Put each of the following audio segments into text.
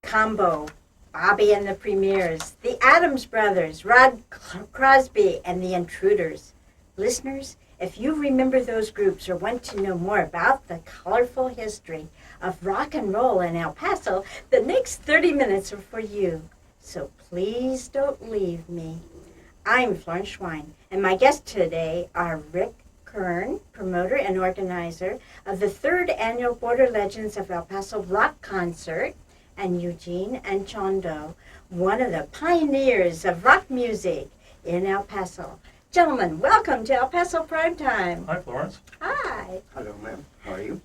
Combo, Bobby and the Premiers, the Addams Brothers, Rod Crosby, and the Intruders. Listeners, if you remember those groups or want to know more about the colorful history of rock and roll in El Paso, the next 30 minutes are for you. So please don't leave me. I'm Flossie Schwein, and my guests today are Rick Kern, promoter and organizer of the 3rd Annual Border Legends of El Paso Rock Concert, and Gene Anchondo, one of the pioneers of rock music in El Paso. Gentlemen, welcome to El Paso Primetime. Hi, Florence. Hi. Hello, ma'am. How are you?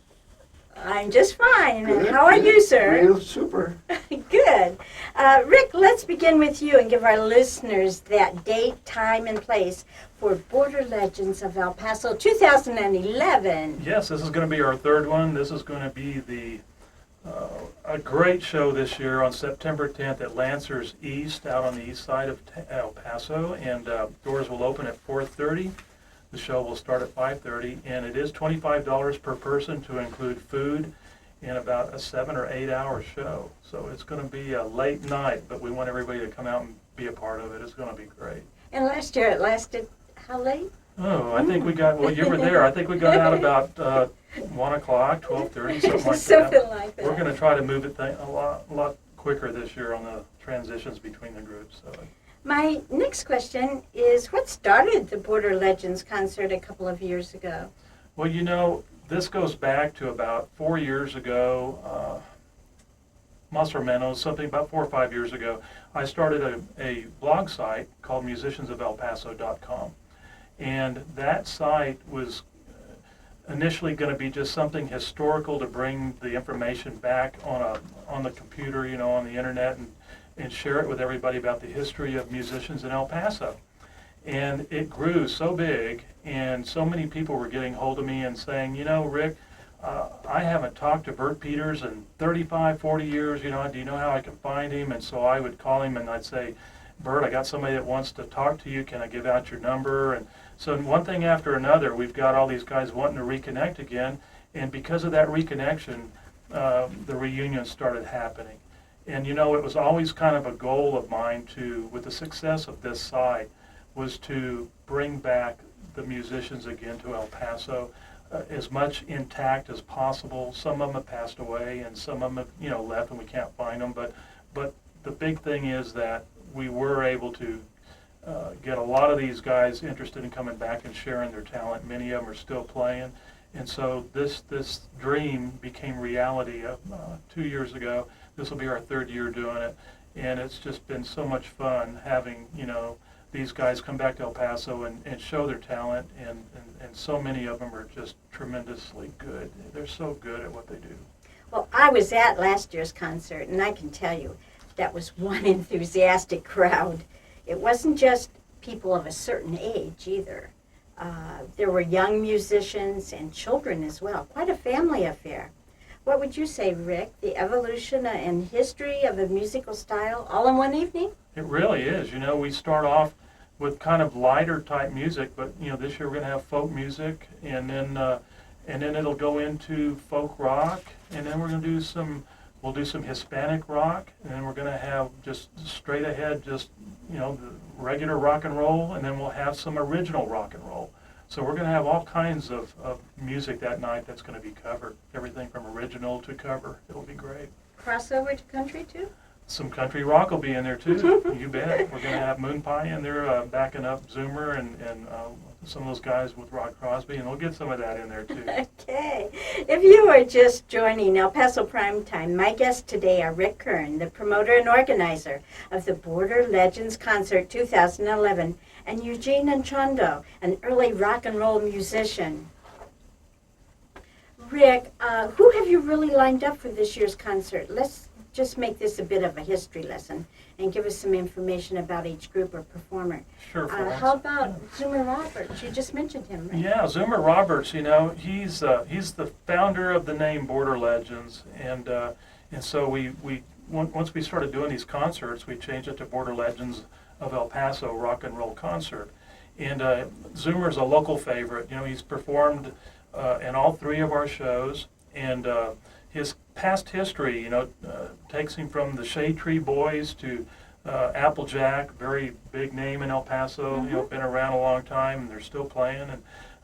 I'm just fine. Good, How are good. you, sir? Real super. Good. Rick, let's begin with you and give our listeners that date, time, and place for Border Legends of El Paso 2011. Yes, this is going to be our 3rd one. This is going to be a great show this year on September 10th at Lancers East, out on the east side of El Paso, and doors will open at 4:30. The show will start at 5:30, and it is $25 per person to include food and about a 7 or 8 hour show. So it's going to be a late night, but we want everybody to come out and be a part of it. It's going to be great. And last year it lasted how late? Oh, I think we got, well, you were there. I think we got out about 1 o'clock, 12:30, something like that. Something like that. We're going to try to move it a lot quicker this year on the transitions between the groups. So. My next question is, what started the Border Legends concert a couple of years ago? Well, you know, this goes back to about 4 years ago, más o menos, something about 4 or 5 years ago. I started a blog site called musiciansofelpaso.com. And that site was initially going to be just something historical to bring the information back on the computer, you know, on the internet, and share it with everybody about the history of musicians in El Paso. And it grew so big, and so many people were getting hold of me and saying, you know, Rick, I haven't talked to Bert Peters in 35, 40 years, you know, do you know how I can find him? And so I would call him and I'd say, Bert, I got somebody that wants to talk to you. Can I give out your number? And so one thing after another, we've got all these guys wanting to reconnect again. And because of that reconnection, the reunion started happening. And, you know, it was always kind of a goal of mine with the success of this site, was to bring back the musicians again to El Paso, as much intact as possible. Some of them have passed away, and some of them have, you know, left, and we can't find them. But the big thing is that we were able to get a lot of these guys interested in coming back and sharing their talent. Many of them are still playing. And so this dream became reality 2 years ago. This will be our 3rd year doing it. And it's just been so much fun having, you know, these guys come back to El Paso and show their talent. And so many of them are just tremendously good. They're so good at what they do. Well, I was at last year's concert, and I can tell you, that was one enthusiastic crowd. It wasn't just people of a certain age either. There were young musicians and children as well. Quite a family affair. What would you say, Rick? The evolution and history of a musical style all in one evening? It really is. You know, we start off with kind of lighter type music, but, you know, this year we're going to have folk music, and then it'll go into folk rock, and then we're going to do we'll do some Hispanic rock, and then we're going to have just straight ahead, just, you know, the regular rock and roll, and then we'll have some original rock and roll. So we're going to have all kinds of music that night that's going to be covered, everything from original to cover. It'll be great. Crossover to country, too? Some country rock will be in there, too. You bet. We're going to have Moon Pie in there backing up Zoomer and some of those guys with Rod Crosby, and we'll get some of that in there, too. Okay. If you are just joining El Paso Primetime, my guests today are Rick Kern, the promoter and organizer of the Border Legends Concert 2011, and Gene Anchondo, an early rock and roll musician. Rick, who have you really lined up for this year's concert? Let's just make this a bit of a history lesson and give us some information about each group or performer. Sure. How about Zoomer Roberts? You just mentioned him, right? Yeah, Zoomer Roberts. You know, he's the founder of the name Border Legends, and so we once we started doing these concerts, we changed it to Border Legends of El Paso Rock and Roll Concert. And Zoomer's a local favorite. You know, he's performed in all 3 of our shows, and his past history, takes him from the Shade Tree Boys to Applejack, very big name in El Paso, been around a long time, and they're still playing.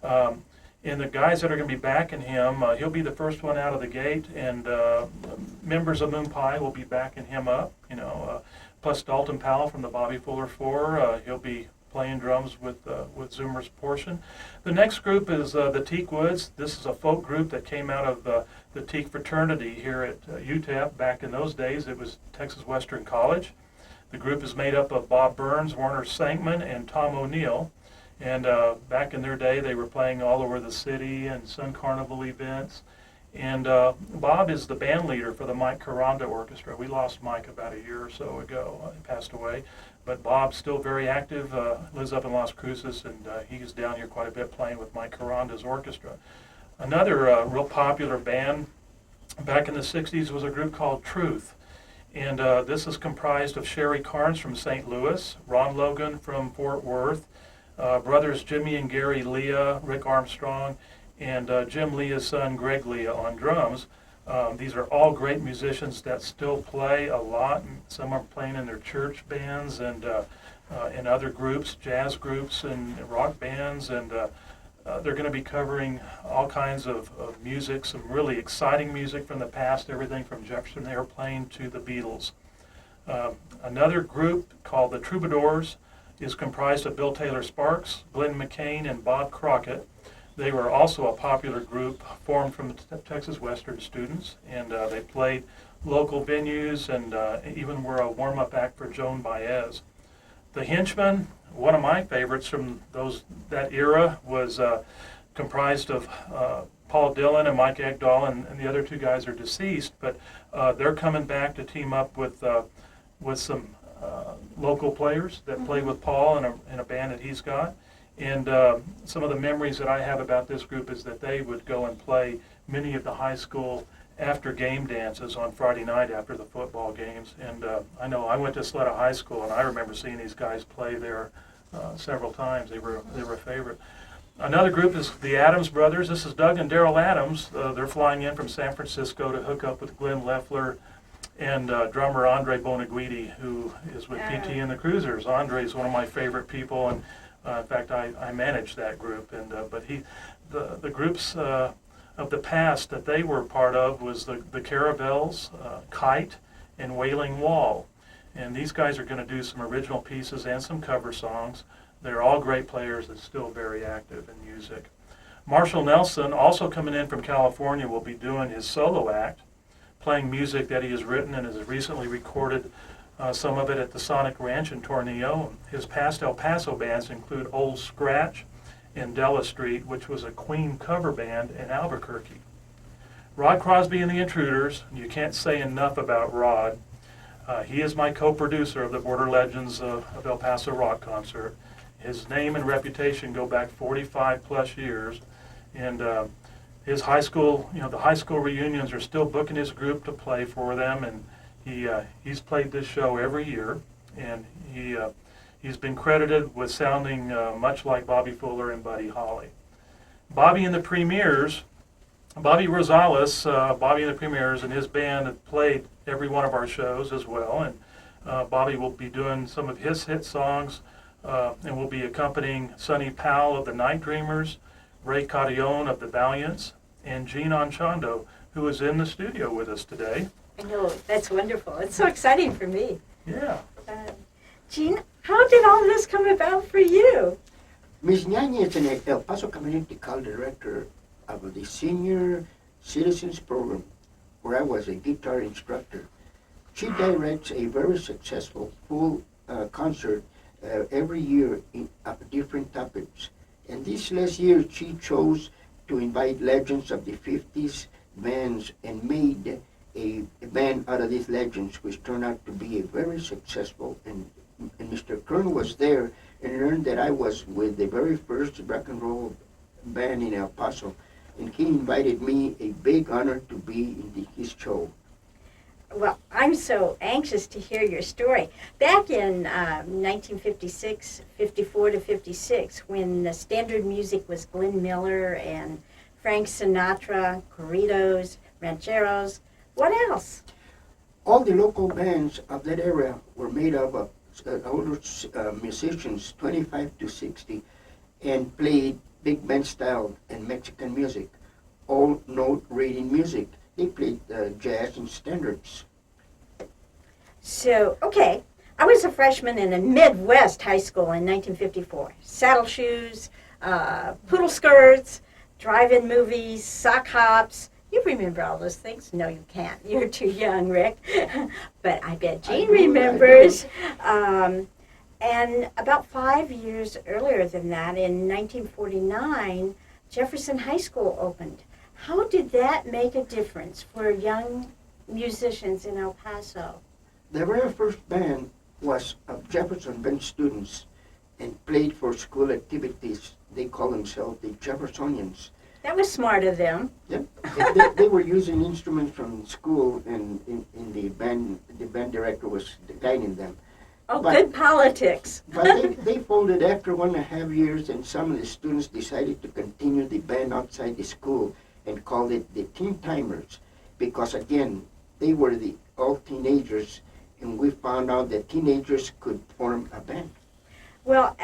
And the guys that are going to be backing him, he'll be the first one out of the gate, and members of Moon Pie will be backing him up, plus Dalton Powell from the Bobby Fuller Four. He'll be playing drums with Zoomer's portion. The next group is the Teak Woods. This is a folk group that came out of the Teak fraternity here at UTEP. Back in those days, it was Texas Western College. The group is made up of Bob Burns, Warner Sankman, and Tom O'Neill. And back in their day, they were playing all over the city and Sun Carnival events. And Bob is the band leader for the Mike Caranda Orchestra. We lost Mike about a year or so ago. He passed away. But Bob's still very active, lives up in Las Cruces, and he's down here quite a bit playing with Mike Caranda's orchestra. Another real popular band back in the 60s was a group called Truth. And this is comprised of Sherry Carnes from St. Louis, Ron Logan from Fort Worth, brothers Jimmy and Gary Leah, Rick Armstrong, and Jim Leah's son Greg Leah on drums. These are all great musicians that still play a lot. Some are playing in their church bands and in other groups, jazz groups and rock bands, and they're going to be covering all kinds of music, some really exciting music from the past, everything from Jefferson Airplane to the Beatles. Another group called the Troubadours is comprised of Bill Taylor Sparks, Glenn McCain, and Bob Crockett. They were also a popular group formed from the Texas Western students, and they played local venues and even were a warm-up act for Joan Baez. The Henchmen, one of my favorites from that era, was comprised of Paul Dillon and Mike Egdahl, and the other two guys are deceased, but they're coming back to team up with some local players that play with Paul in a band that he's got. And some of the memories that I have about this group is that they would go and play many of the high school after game dances on Friday night after the football games. And I know I went to Sletta High School, and I remember seeing these guys play there several times. They were a favorite. Another group is the Adams Brothers. This is Doug and Daryl Adams. They're flying in from San Francisco to hook up with Glenn Leffler and drummer Andre Bonaguidi, who is with PT and the Cruisers. Andre is one of my favorite people, and in fact, I managed that group. And but the groups of the past that they were part of was the Caravels, Kite, and Wailing Wall. And these guys are going to do some original pieces and some cover songs. They're all great players and still very active in music. Marshall Nelson, also coming in from California, will be doing his solo act, playing music that he has written and has recently recorded some of it at the Sonic Ranch in Tornillo. His past El Paso bands include Old Scratch and Della Street, which was a Queen cover band in Albuquerque. Rod Crosby and the Intruders, you can't say enough about Rod. He is my co-producer of the Border Legends of El Paso Rock Concert. His name and reputation go back 45 plus years, and his high school, the high school reunions are still booking his group to play for them, and he's played this show every year, and he's been credited with sounding much like Bobby Fuller and Buddy Holly. Bobby and the Premiers, Bobby Rosales, Bobby and the Premiers and his band have played every one of our shows as well, and Bobby will be doing some of his hit songs, and will be accompanying Sonny Powell of the Night Dreamers, Ray Carrion of the Valiants, and Gene Anchondo, who is in the studio with us today. I know, that's wonderful. It's so exciting for me. Yeah. Gene, how did all this come about for you? Ms. Ñañez is an El Paso Community College director of the Senior Citizens Program, where I was a guitar instructor. She directs a very successful full concert every year of different topics. And this last year, she chose to invite legends of the 50s bands and made a band out of these legends, which turned out to be a very successful. And Mr. Kern was there and learned that I was with the very first rock and roll band in El Paso. And he invited me, a big honor to be in his show. Well, I'm so anxious to hear your story. Back in 1956, 54 to 56, when the standard music was Glenn Miller and Frank Sinatra, Corridos, rancheros. What else? All the local bands of that area were made up of older musicians, 25 to 60, and played big band style and Mexican music, all note reading music. They played jazz and standards. So, okay, I was a freshman in a Midwest high school in 1954. Saddle shoes, poodle skirts, drive-in movies, sock hops. You remember all those things? No, you can't. You're too young, Rick. But I bet Gene remembers. And about 5 years earlier than that, in 1949, Jefferson High School opened. How did that make a difference for young musicians in El Paso? The very first band was of Jefferson band students and played for school activities. They call themselves the Jeffersonians. That was smart of them. Yep. They were using instruments from school, and in the band director was guiding them. Oh, good politics. But they folded after 1.5 years, and some of the students decided to continue the band outside the school and called it the Teen Timers, because again, they were all teenagers, and we found out that teenagers could form a band. Well,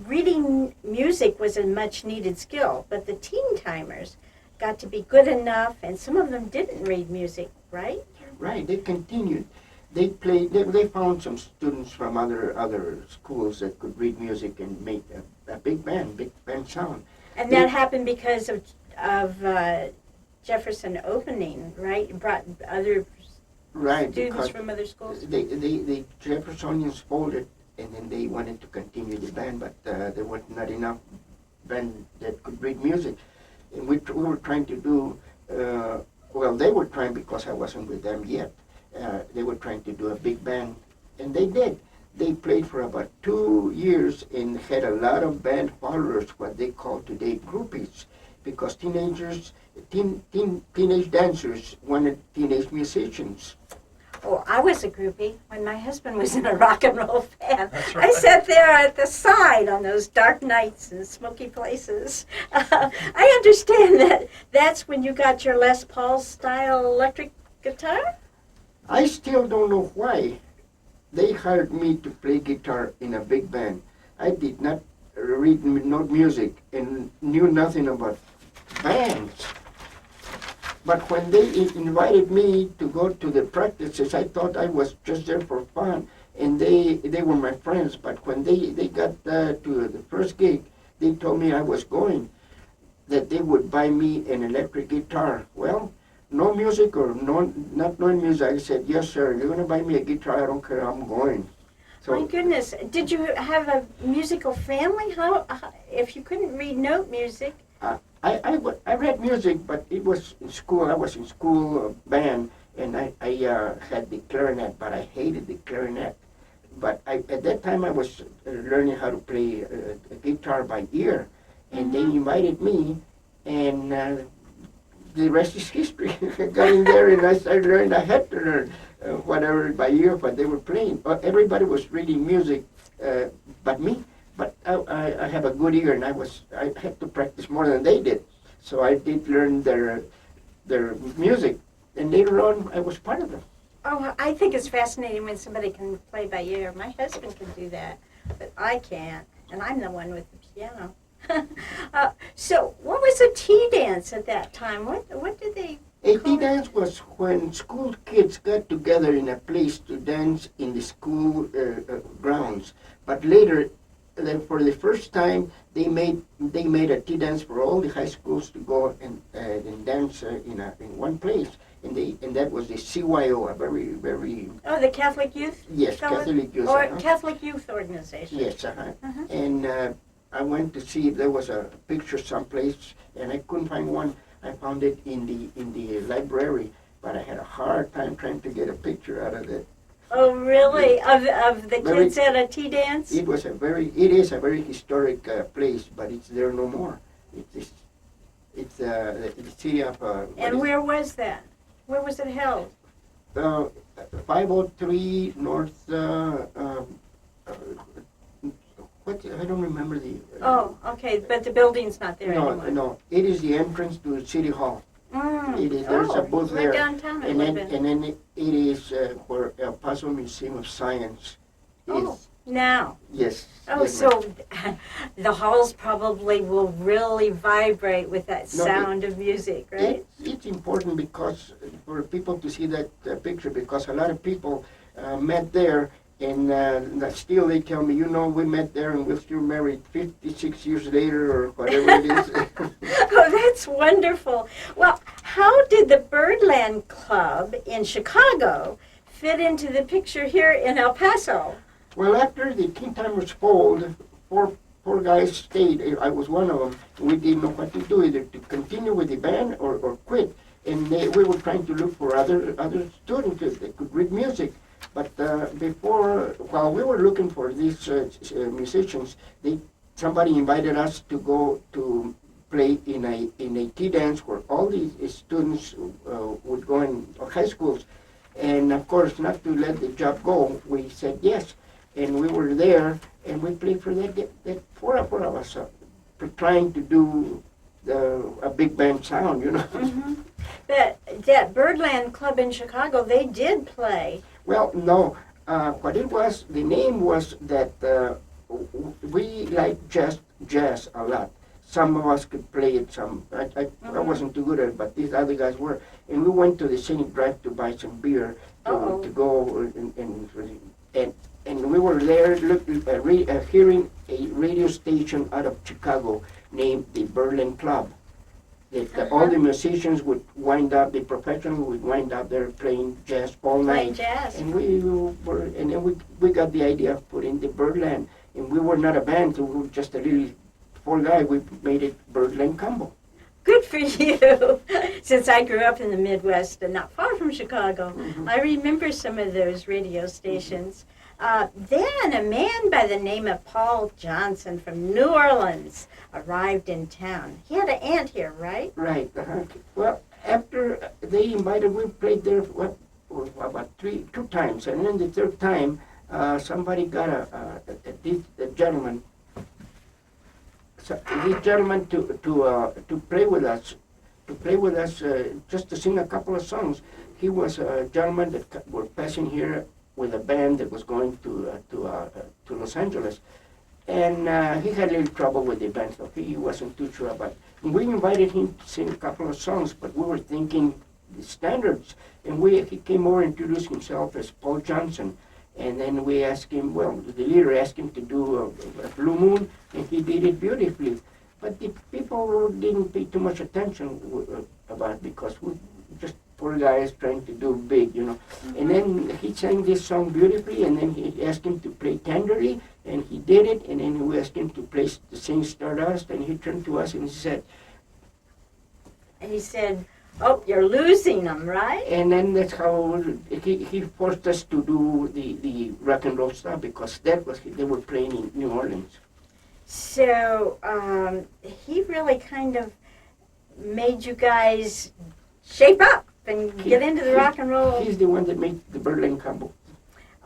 reading music was a much-needed skill, but the Teen Timers got to be good enough, and some of them didn't read music, right? Right, they continued. They played. They found some students from other schools that could read music and make a big band sound. And that happened because of Jefferson opening, right? It brought other students from other schools. The Jeffersonians folded, and then they wanted to continue the band, but there was not enough band that could read music. And we were trying to do, well, they were trying because I wasn't with them yet. They were trying to do a big band, and they did. They played for about 2 years and had a lot of band followers, what they call today groupies, because teenage dancers wanted teenage musicians. Oh, I was a groupie when my husband was in a rock and roll band. That's right. I sat there at the side on those dark nights and smoky places. I understand that that's when you got your Les Paul style electric guitar? I still don't know why they hired me to play guitar in a big band. I did not read note music and knew nothing about bands. But when they invited me to go to the practices, I thought I was just there for fun, and they were my friends. But when they got to the first gig, they told me I was going, that they would buy me an electric guitar. Well, no music or not knowing music, I said, yes, sir, you're going to buy me a guitar, I don't care, I'm going. So, My goodness. Did you have a musical family? How if you couldn't read note music? I read music, but it was in school. I was in school band, and I had the clarinet, but I hated the clarinet. But at that time I was learning how to play a guitar by ear, and they invited me, and the rest is history. I got in there and I started learning. I had to learn whatever by ear what they were playing. Everybody was reading music, but me. But I have a good ear, and I had to practice more than they did. So I did learn their music, and later on I was part of them. Oh, I think it's fascinating when somebody can play by ear. My husband can do that, but I can't, and I'm the one with the piano. So what was a tea dance at that time? What did they A tea dance was when school kids got together in a place to dance in the school grounds. But later, for the first time, they made a tea dance for all the high schools to go and dance in one place, and that was the CYO, a very Oh, the Catholic Youth? yes, Catholic Youth. Or Catholic Youth Organization. Yes, and I went to see if there was a picture someplace, and I couldn't find one. I found it in the library, but I had a hard time trying to get a picture out of it. Oh, really? Of the kids at a tea dance? It is a very historic place, but it's there no more. It's the city of. And where was that? Where was it held? 503 North. What? I don't remember the. Oh, okay, but the building's not there anymore. No. It is the entrance to City Hall. It is, there's a booth right there. downtown. And then it is where El Paso Museum of Science is. Now. Yes. Oh, yes, so the halls probably will really vibrate with that sound of music, right? It's important because for people to see that picture, because a lot of people met there, and still they tell me, we met there and we're still married 56 years later or whatever it is. Oh, that's wonderful. Well, how did the Birdland Club in Chicago fit into the picture here in El Paso? Well, after the Teen Timers fold, four guys stayed. I was one of them. We didn't know what to do, either to continue with the band or quit. And we were trying to look for other students that could read music. But while we were looking for these musicians, somebody invited us to go to play in a tea dance where all these students would go in high schools. And of course, not to let the job go, we said yes. And we were there, and we played for that four of us, trying to do a big band sound, Mm-hmm. That Birdland Club in Chicago, they did play. Well, no. What it was, the name was that we liked jazz a lot. Some of us could play it, I wasn't too good at it, but these other guys were. And we went to the Scenic Drive to buy some beer to go and we were there hearing a radio station out of Chicago named the Birdland Club. That all the musicians would wind up, the professionals would wind up there playing jazz all night. Playing jazz. And then we got the idea of putting the Birdland. And we were not a band, so we were just a little four guy. We made it Birdland Combo. Good for you. Since I grew up in the Midwest and not far from Chicago, I remember some of those radio stations. Then a man by the name of Paul Johnson from New Orleans arrived in town. He had an aunt here, right? Right. Well, after they invited, we played there about two times, and then the third time, somebody got a gentleman. This gentleman to play with us, just to sing a couple of songs. He was a gentleman that were passing here with a band that was going to Los Angeles, and he had a little trouble with the band, so he wasn't too sure about it. And we invited him to sing a couple of songs, but we were thinking the standards, and he came over and introduced himself as Paul Johnson. And then we asked him, the leader asked him to do a Blue Moon, and he did it beautifully. But the people didn't pay too much attention about it because we just poor guys trying to do big, And then he sang this song beautifully, and then he asked him to play Tenderly, and he did it. And then we asked him to sing Stardust, and he turned to us and he said, "Oh, you're losing them, right?" And then that's how he forced us to do the rock and roll stuff, because they were playing in New Orleans. So he really kind of made you guys shape up and get into the rock and roll. He's the one that made the Birdland Combo.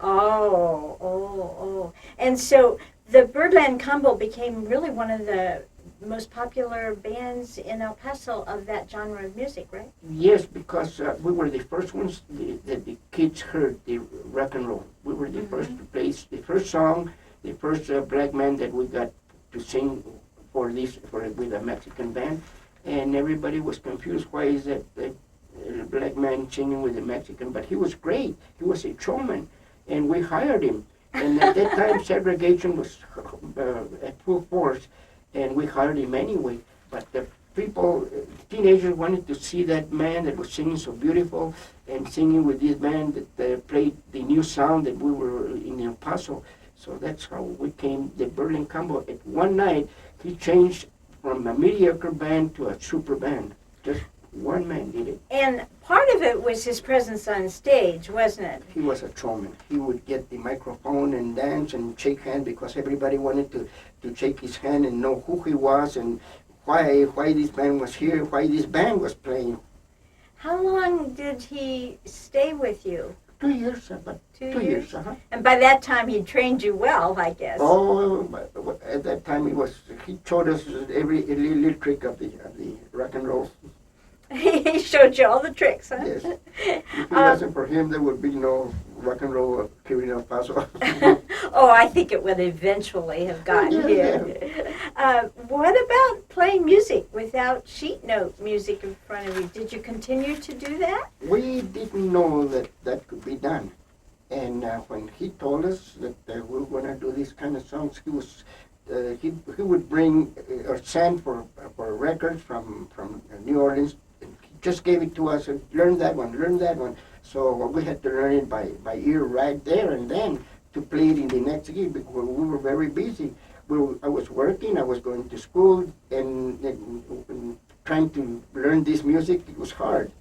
Oh. And so the Birdland Combo became really one of the most popular bands in El Paso of that genre of music, right? Yes, because we were the first ones that the kids heard the rock and roll. We were the first to play the first song, the first black man that we got to sing with a Mexican band, and everybody was confused. Why is that black man singing with a Mexican? But he was great. He was a showman, and we hired him. And at that time, segregation was at full force. And we hired him anyway. But the teenagers wanted to see that man that was singing so beautiful and singing with this band that played the new sound that we were in El Paso. So that's how we came the Birdland Combo. At one night, he changed from a mediocre band to a super band. Just one man did it. And part of it was his presence on stage, wasn't it? He was a showman. He would get the microphone and dance and shake hands because everybody wanted to shake his hand and know who he was and why this band was here, why this band was playing. How long did he stay with you? 2 years, about 2 years. And by that time he trained you well, I guess. Oh, at that time he showed us every little trick of the rock and roll. He showed you all the tricks, huh? Yes. If it wasn't for him, there would be no rock and roll here in El Paso. Oh, I think it would eventually have gotten Yeah, here. What about playing music without sheet note music in front of you? Did you continue to do that? We didn't know that that could be done. And when he told us that we were going to do these kind of songs, he would bring or send for records from New Orleans. And he just gave it to us and learn that one. So we had to learn it by ear right there and then to play it in the next gig because we were very busy. I was working, I was going to school, and trying to learn this music, it was hard.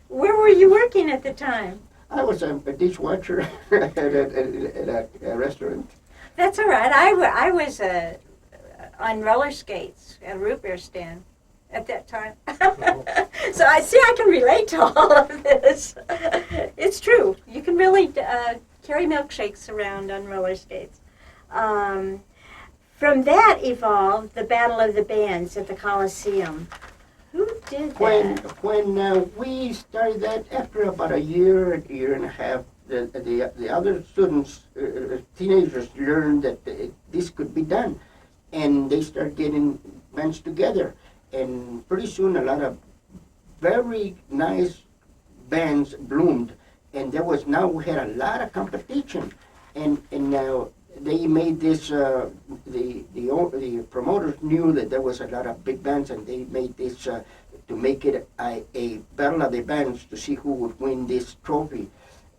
Where were you working at the time? I was a dishwasher at a restaurant. That's all right. I was on roller skates at a root beer stand at that time. So I can relate to all of this. It's true. You can really carry milkshakes around on roller skates. From that evolved the Battle of the Bands at the Coliseum. Who did that? When we started that, after about a year and a half, the other students, teenagers, learned that this could be done, and they started getting bands together, and pretty soon a lot of very nice bands bloomed, and now we had a lot of competition, and now they made this. The promoters knew that there was a lot of big bands, and they made this to make it a battle of the bands to see who would win this trophy.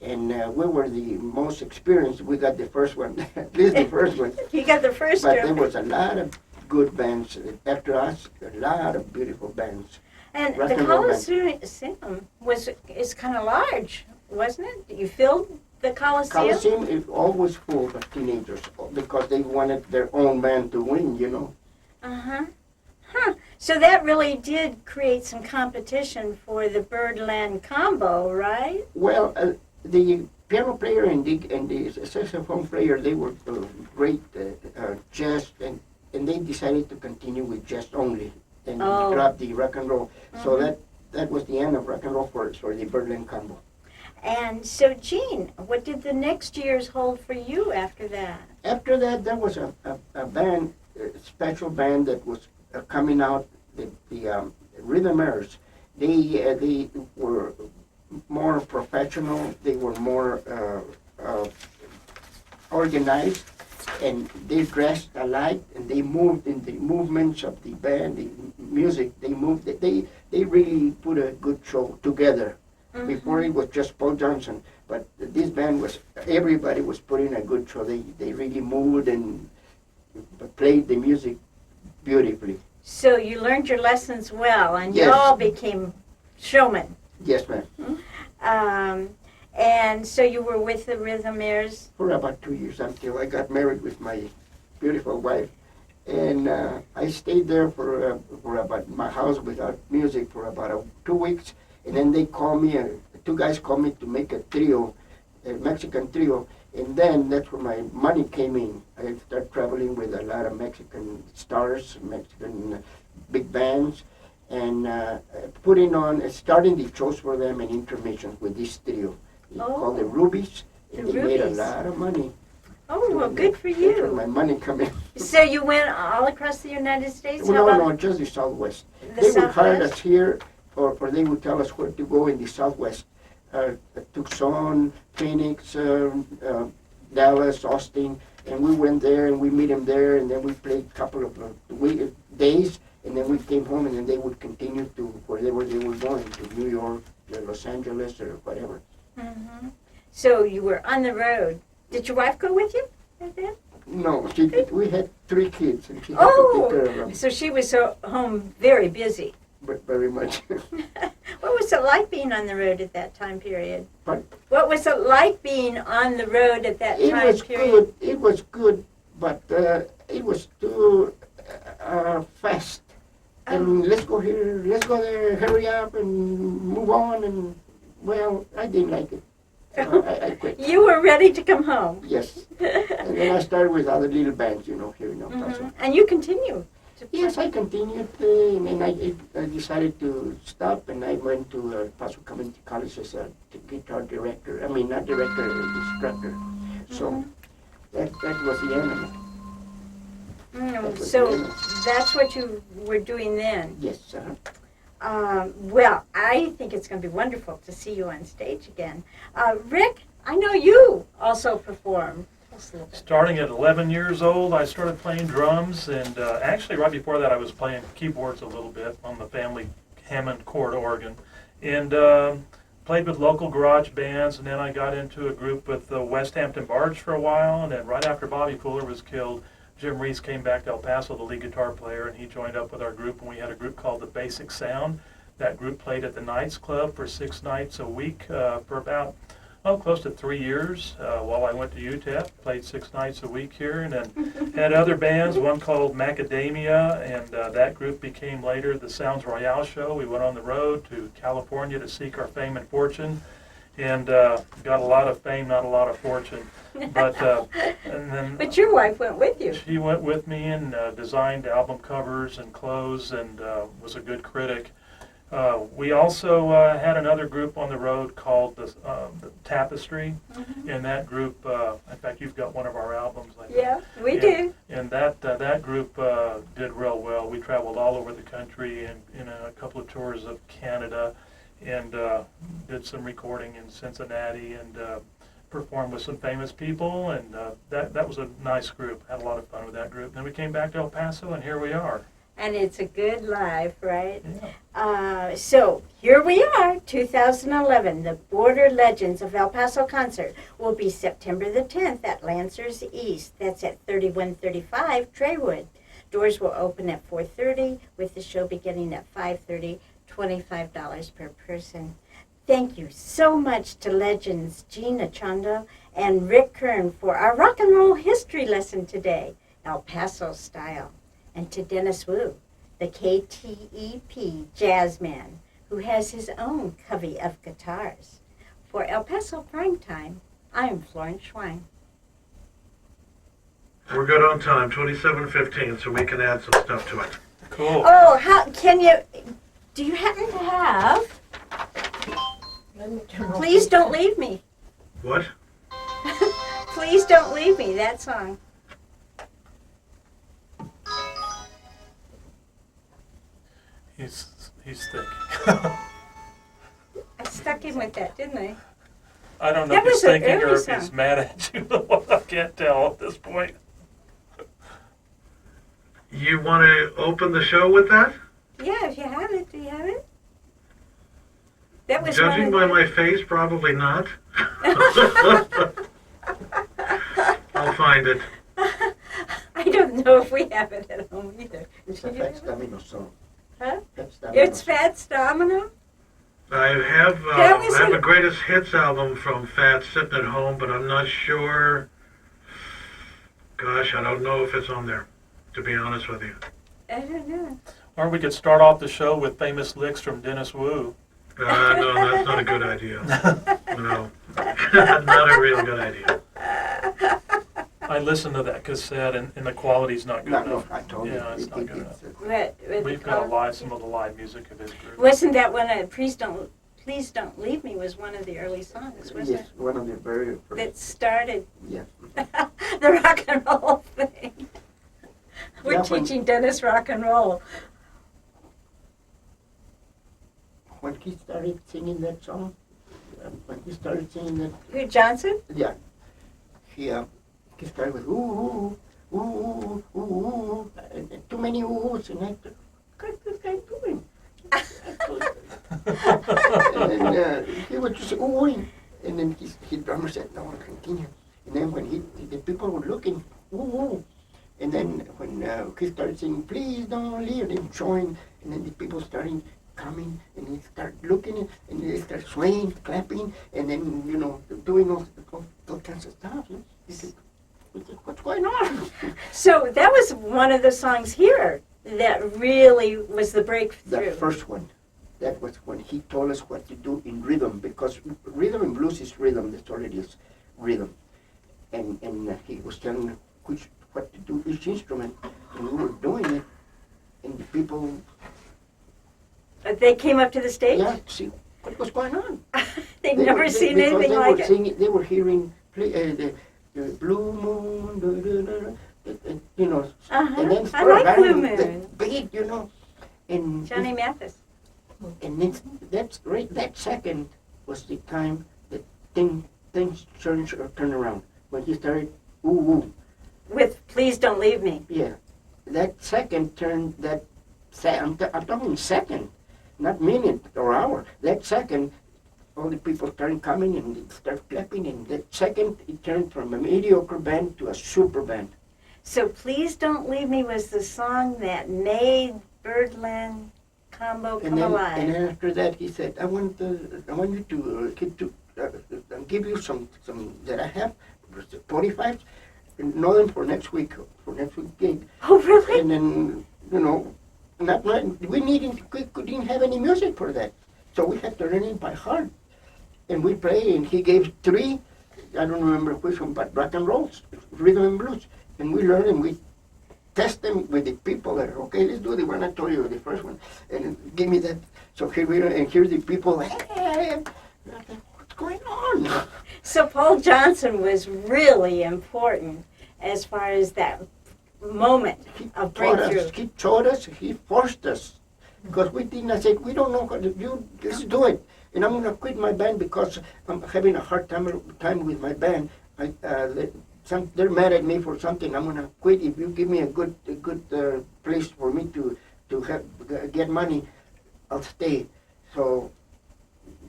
And we were the most experienced. We got the first one, at least the first one. You got the first But trophy. there was a lot of good bands after us. A lot of beautiful bands. And rock the and roll bands. Coliseum is kind of large, wasn't it? You filled the Coliseum? Coliseum is always full of teenagers because they wanted their own band to win, you know. Uh-huh. Huh. So that really did create some competition for the Birdland Combo, right? Well, the piano player and the saxophone player, they were great jazz, and they decided to continue with jazz only and drop the rock and roll. Mm-hmm. So that was the end of rock and roll for the Birdland Combo. And so, Gene, what did the next years hold for you after that? After that, there was a band, a special band that was coming out, the Rhythmaires. They were more professional. They were more organized, and they dressed alike, and they moved in the movements of the band, the music. They moved. They really put a good show together. Mm-hmm. Before it was just Paul Johnson, but this band everybody was putting a good show. They really moved and played the music beautifully. So you learned your lessons well, and yes. You all became showmen. Yes, ma'am. Mm-hmm. And so you were with the Rhythmaires? For about 2 years until I got married with my beautiful wife. And I stayed there for about my house without music for about 2 weeks. And then they called me, two guys called me to make a trio, a Mexican trio. And then that's where my money came in. I started traveling with a lot of Mexican stars, Mexican big bands, and starting the shows for them and intermissions with this trio. It's called the Rubies. And they made a lot of money. Oh, well, good for you. That's where my money come in. So you went all across the United States? No, just the Southwest. They would hire us here, or they would tell us where to go in the Southwest. Tucson, Phoenix, Dallas, Austin, and we went there and we meet them there, and then we played a couple of days, and then we came home, and then they would continue to wherever they were going, to New York, Los Angeles, or whatever. Mm-hmm. So you were on the road. Did your wife go with you at that? No, we had 3 kids, and she had to take care of them. So she was home very busy. But very much. What was it like being on the road at that time period? But what was it like being on the road at that time period? It was good, but it was too fast. And let's go here, let's go there, hurry up and move on. And, well, I didn't like it. So I quit. You were ready to come home. Yes. And then I started with other little bands, here in El Paso. Mm-hmm. And you continue. to Yes, play? I continued, and then I decided to stop, and I went to Paso Community College as a guitar director. I mean, not director, instructor. So Mhm. that was the end of it. So that's what you were doing then. Yes, Well, I think it's going to be wonderful to see you on stage again. Rick, I know you also perform. Tell us a little bit. Starting at 11 years old, I started playing drums, and actually right before that I was playing keyboards a little bit on the family Hammond chord organ, and played with local garage bands, and then I got into a group with the West Hampton Barge for a while, and then right after Bobby Fuller was killed, Jim Reese came back to El Paso, the lead guitar player, and he joined up with our group, and we had a group called the Basic Sound. That group played at the Knights Club for 6 nights a week for about, close to 3 years while I went to UTEP. Played 6 nights a week here, and then had other bands, one called Macadamia, and that group became later the Sounds Royale Show. We went on the road to California to seek our fame and fortune, and got a lot of fame, not a lot of fortune. But and then But your wife went with you. she went with me and designed album covers and clothes, and was a good critic. We also had another group on the road called the Tapestry. Mhm. And that group, in fact, you've got one of our albums. I think. Yeah, we And- do. And that group did real well. We traveled all over the country and in a couple of tours of Canada, and did some recording in Cincinnati, and performed with some famous people, and that was a nice group. Had a lot of fun with that group. Then we came back to El Paso, and here we are. And it's a good life, right? Yeah. So here we are, 2011. The Border Legends of El Paso concert will be September the 10th at Lancers East. That's at 3135 Traywood. Doors will open at 4:30 with the show beginning at 5:30, $25 per person. Thank you so much to legends Gene Anchondo and Rick Kern for our rock and roll history lesson today, El Paso style. And to Dennis Wu, the KTEP jazz man, who has his own covey of guitars. For El Paso Primetime, I am Florence Schwein. We're good on time, 27:15, so we can add some stuff to it. Cool. Oh, how can you? Do you happen to have? Please don't leave me. What? Please don't leave me. That song. He's thick. I stuck in with that, didn't I? I don't know That if he's was an thinking or early if he's song. mad at you. I can't tell at this point. You want to open the show with that? Yeah, if you have it, do you have it? That was Judging one by of my face, probably not. I'll find it. I don't know if we have it at home either. it's Do a you Fats have it? Domino song. Huh? Fats Domino It's song. Fats Domino? I have That was I have a- a greatest hits album from Fats sitting at home, but I'm not sure. Gosh, I don't know if it's on there, to be honest with you. I don't know. Or we could start off the show with famous licks from Dennis Wu. No, that's not a good idea. No, not a real good idea. I listened to that cassette, and the quality's not good No, enough. I told you. Yeah, it's not good enough. What We've got some of the live music of his group. Wasn't that one of Please Don't Leave Me was one of the early songs, wasn't Yes, one of the very it? first. That started Yeah. the rock and roll thing. We're Yeah, when- teaching Dennis rock and roll. When he started singing that song, Who, Johnson? yeah, he started with ooh, ooh, ooh, ooh, ooh, and too many oohs, and I thought, what's this guy doing? And then he was just oohing, and then his drummer said, no, continue. And then when the people were looking, ooh, ooh. And then when he started singing, please don't leave, them joined, and then the people started coming, and they start looking, and they start swaying, clapping, and then, doing all kinds of stuff. He said, what's going on? So that was one of the songs here that really was the breakthrough. That first one, that was when he told us what to do in rhythm, because rhythm and blues is rhythm, that's all it is, rhythm. And he was telling what to do each instrument, and we were doing it, and the people, They came up to the stage? yeah, see what was going on. They've never seen anything like it. They were hearing the Blue Moon, you know, and then I like Blue the Moon. beat, you know, and Johnny Mathis. and then that's right. That second was the time that things turned around when he started ooh ooh. With Please Don't Leave Me. Yeah, that second turned that. I'm talking second, not minute or hour. That second, all the people started coming and they started clapping, and that second it turned from a mediocre band to a super band. So Please Don't Leave Me was the song that made Birdland Combo come alive. And then after that, he said, "I want you to give you some that I have 45, and know them for next week gig." Oh, really? And then we couldn't have any music for that, so we had to learn it by heart. And we played, and he gave 3. I don't remember which one, but rock and rolls, rhythm and blues, and we learned and we test them with the people that, okay, let's do the one I told you, the first one, and give me that. So here we are, and here's the people, hey, what's going on? So Paul Johnson was really important as far as that moment of breakthrough. He taught us, he forced us, because we didn't. I said, we don't know how to do, just do it. And I'm going to quit my band because I'm having a hard time with my band. They're mad at me for something. I'm going to quit. If you give me a good place for me to get money, I'll stay. So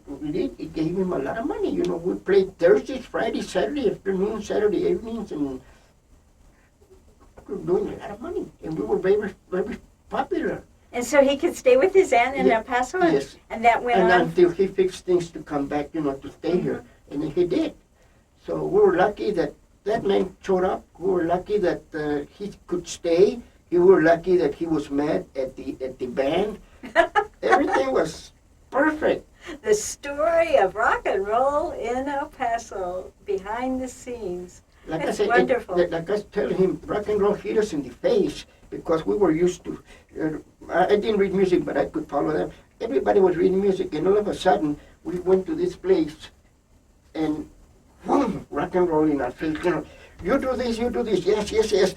we did. It gave him a lot of money. You know, we played Thursdays, Fridays, Saturday afternoon, Saturday evenings, and we were doing a lot of money. And we were very, very popular. And so he could stay with his aunt in El Paso? Yes. And that went and on? until he fixed things to come back, you know, to stay here. And he did. So we were lucky that man showed up. We were lucky that he could stay. We were lucky that he was mad at the band. Everything was perfect. The story of rock and roll in El Paso, behind the scenes. Like That's I said, wonderful. like I was telling him, rock and roll hit us in the face because we were used to. I didn't read music, but I could follow them. Everybody was reading music, and all of a sudden, we went to this place, and boom, rock and roll in our face. You know, you do this, yes, yes, yes.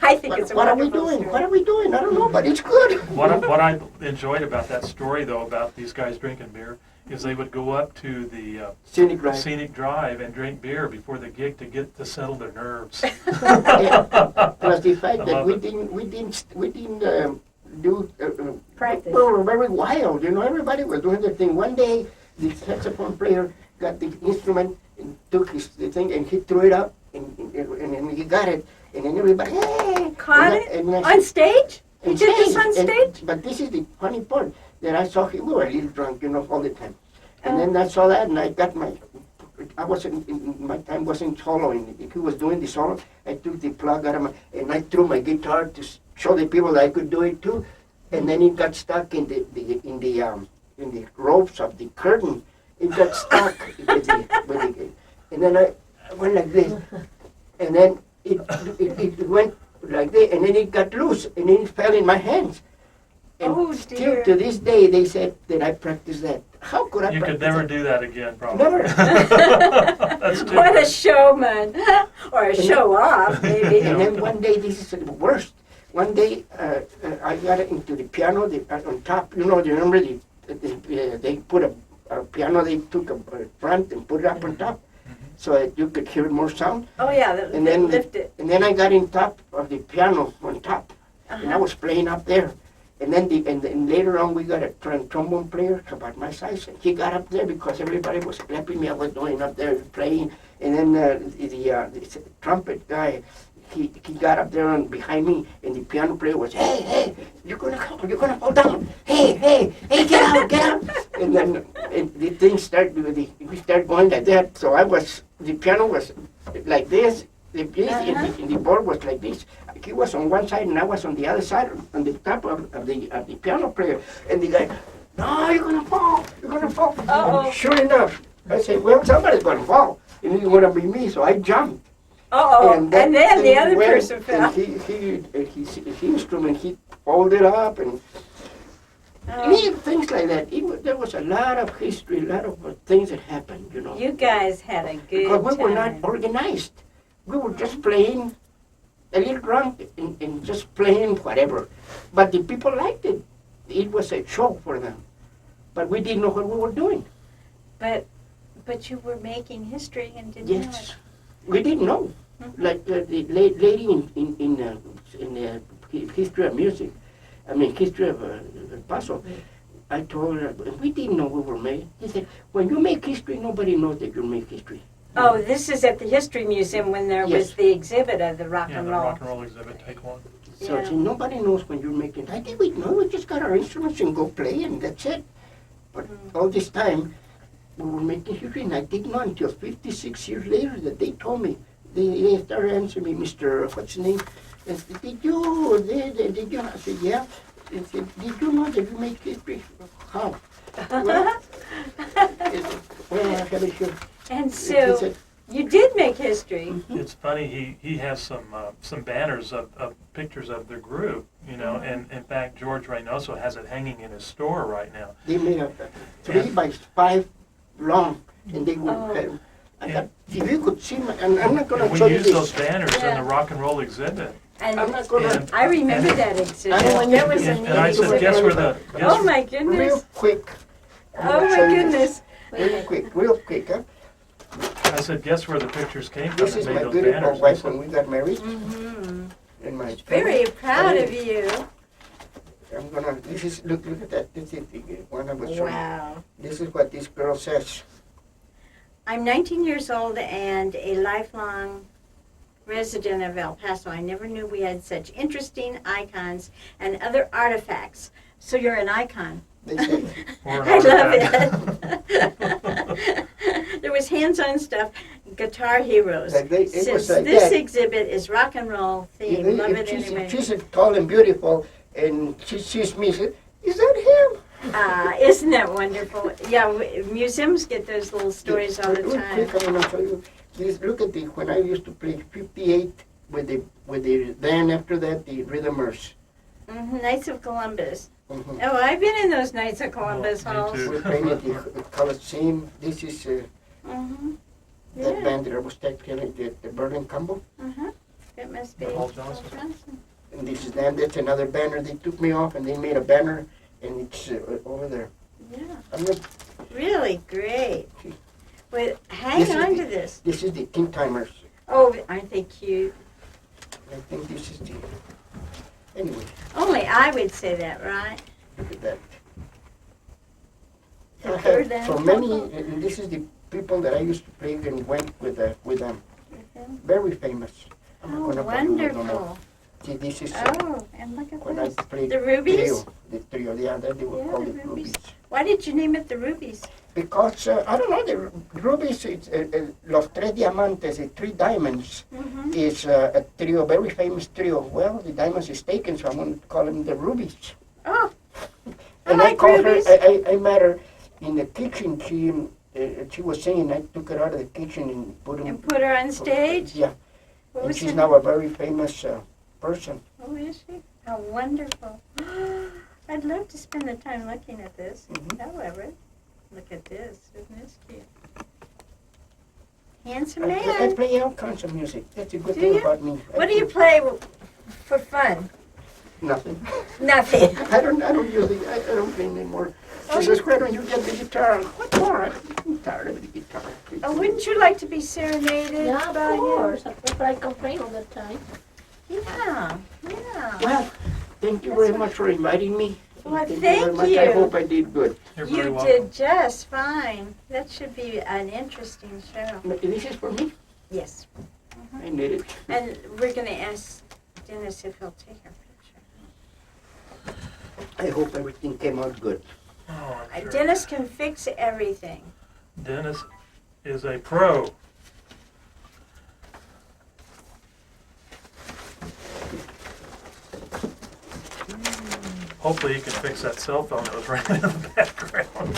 I think it's a What are we wonderful doing? story. What are we doing? I don't know, but it's good. What I enjoyed about that story, though, about these guys drinking beer, is they would go up to the Scenic drive and drink beer before the gig to settle their nerves. Plus the fact that we didn't do Practice. We were very wild, you know. Everybody was doing their thing. One day, the saxophone player got the instrument and took the thing and he threw it up and he got it, and then everybody Caught it? On stage? He did this on stage? But this is the funny part that I saw. We were a little drunk, you know, all the time. And then I saw that, and I got my time wasn't soloing. He was doing the solo. I took the plug out of and I threw my guitar to show the people that I could do it too. And then it got stuck in the ropes of the curtain. It got stuck and then I went like this, and then it went like this, and then it got loose, and then it fell in my hands. And Oh, still dear. to this day, they said that I practiced that. How could I You practice could never that? do that again, probably. Never. That's too What a good. showman. Or a show off, maybe. And then one day, this is the worst. One day, I got into the piano on top. You know, do you remember they put a piano, they took a front and put it up on top so that you could hear more sound. Oh, yeah, And they then, lift it. and then I got in top of the piano on top, and I was playing up there. And then and later on we got a trombone player about my size, and he got up there because everybody was clapping me. I was going up there playing, and then the trumpet guy, he got up there and behind me, and the piano player was, hey, you're gonna fall down. Hey, get out. And then the thing we started going like that. So the piano was like this. The bass and the board was like this. He was on one side and I was on the other side, on the top of the piano player. And the guy, no, you're gonna fall. Uh-oh. And sure enough, I said, well, somebody's gonna fall. And it's gonna be me, so I jumped. Uh-oh, and that then the thing other went, person fell. And his instrument, he folded up, and Oh, things like that. There was a lot of history, a lot of things that happened, you know. you guys had a good Because we were not time. organized. We were just playing a little drunk and just playing whatever. But the people liked it. It was a show for them. But we didn't know what we were doing. But you were making history and didn't know Yes. it. We didn't know. Mhm. Like the lady in history of music, history of El Paso, I told her, we didn't know we were making. He said, when you make history, nobody knows that you make history. Oh, this is at the History Museum when there was Yes. the exhibit of the rock Yeah, and the roll. rock and roll exhibit, take one. So Yeah. I said, nobody knows when you're making. I think we know. We just got our instruments and go play, and that's it. But all this time, we were making history, and I didn't know until 56 years later that they told me. They started answering me, Mr. What's his name? They said, did you? I said, yeah. They said, did you know that you make history? How? Well, I have it here. And He so said, you did make history. It's funny, he has some banners of pictures of their group, you know, and in fact, George Reynoso has it hanging in his store right now. they made a 3 by 5 long, and they would. I thought, if you could see my, and I'm not going And to show we you use this. those banners in Yeah. the rock and roll exhibit. I'm And not going And- to. I remember and- that exhibit. And- That was a And neat I said, exhibit. guess where the, Oh my Real goodness. quick. I'm Oh gonna my show you goodness. this. Real quick, huh? I said, guess where the pictures came from This that is made my those beautiful banners? wife I when said, we got married. Mm-hmm. And my Very proud family. of you. I'm gonna. This is look at that. This is the one I was showing. Wow. This is what this girl says. I'm 19 years old and a lifelong resident of El Paso. I never knew we had such interesting icons and other artifacts. So you're an icon. They say. Or an I love artifact. it. There was hands-on stuff, guitar heroes. Like it Since was like this that. exhibit is rock and roll Yeah, themed, love and it anyway. she's tall and beautiful, and she sees me. Said, "Is that him?" Isn't that wonderful? Yeah, museums get those little stories all the Real time. quick, I'm gonna show you. Please look at the when I used to play 58 with the then after that the Rhythmaires. Knights of Columbus. Mhm. Oh, I've been in those Knights of Columbus me halls. too. We're playing at the Coliseum. This is Mm-hmm. that Yeah. band that I was telling the Birdland Combo. Uh-huh. It must be Paul Johnson. And this is them. That's another banner. They took me off and they made a banner, and it's over there. Yeah. I'm not, Really great. Well, hang This is on the- to this. this is the Teen Timers. Oh, aren't they cute? I think this is the. Anyway, Only I would say that, right? look at that. The I have Birdland for many, Combo. and this is the people that I used to play and went with them. Mhm. Very famous. I'm not Oh, gonna put them no more. wonderful. See, this is Oh, and look at when I this. played The rubies? trio. The trio, yeah, that they were Yeah, called the the rubies. rubies. Why did you name it the Rubies? Because, I don't know, the rubies, it's, Los Tres Diamantes, the three diamonds, Mm-hmm. is a trio, very famous trio. Well, the diamonds is taken, so I'm going to call them the rubies. Oh, I And like called rubies. her, I met her in the kitchen. She was singing. I took her out of the kitchen and put her. and put her on stage? Yeah, What and was she's her now a very famous person. Oh, is she? How wonderful. I'd love to spend the time looking at this. Mhm. However, look at this. Isn't this cute? Handsome I man. play all kinds of music. That's a good Do thing you? about me. What do you play for fun? Nothing. Nothing. I don't usually. I don't play anymore. She says, "Why don't you get the guitar?" What more? I'm tired of the guitar. Oh, wouldn't you like to be serenaded Yeah, by of course. That's what I complain all the time. him? Yeah, yeah. Well, thank you very much for inviting me. Well, Thank you very thank much. I you. hope I did good. You're very You welcome. did just fine. That should be an interesting show. This is for me. Yes. I need it. And we're going to ask Dennis if he'll take our picture. I hope everything came out good. Oh, I'm sure. Dennis can fix everything. Dennis is a pro. Hopefully he can fix that cell phone that was running in the background.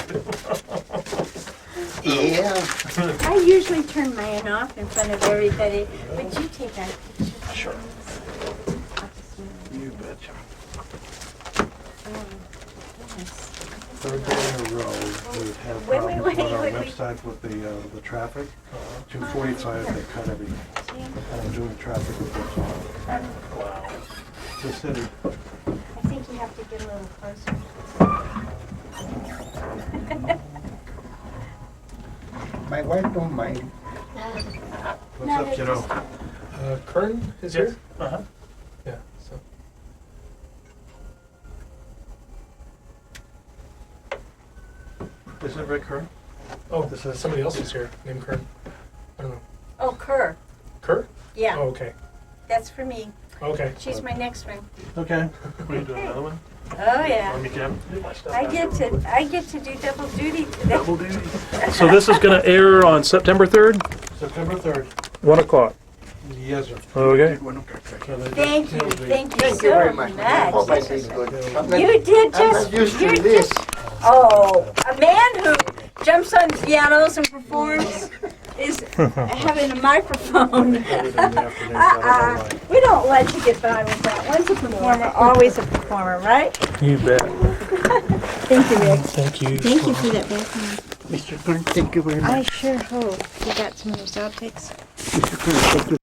Yeah. I usually turn mine off in front of everybody. Would you take our picture? Sure. I'll just move. You betcha. Oh, goodness. Third day in a row, we've had Wait, problems wait, with our wait. website with the traffic. 2:45, they cut everything. I'm doing traffic reports on Wow. the city. I think you have to get a little closer. My wife don't mind. What's No, up, they're kiddo? just- Kern is Yes. here? Uh-huh. Yeah, so. Is it Rick Kern? Oh, this is somebody else is here named Kern. I don't know. Oh, Kerr. Kerr? Yeah, Oh, okay. that's for me. Okay. She's my next one. Okay. Will you do another one? Oh, yeah. Let me get my stuff I back get over. to do double duty today. Double duty. So this is going to air on September 3rd, September 3rd. 1 o'clock. Yes, sir. Okay. So they Thank just you, killed the- thank you Thank so you very much. much. Hope I did good. I'm not- You did I'm just, not used to you're this. just, oh, a man who jumps on pianos and performs is having a microphone. We don't let you get by with that. Once a performer, always a performer, right? You bet. Thank you, Rick. Thank you. Thank you for that background. Mr. Kern, thank you very I much. sure hope you got some of those outtakes. Mr. Kern, thank you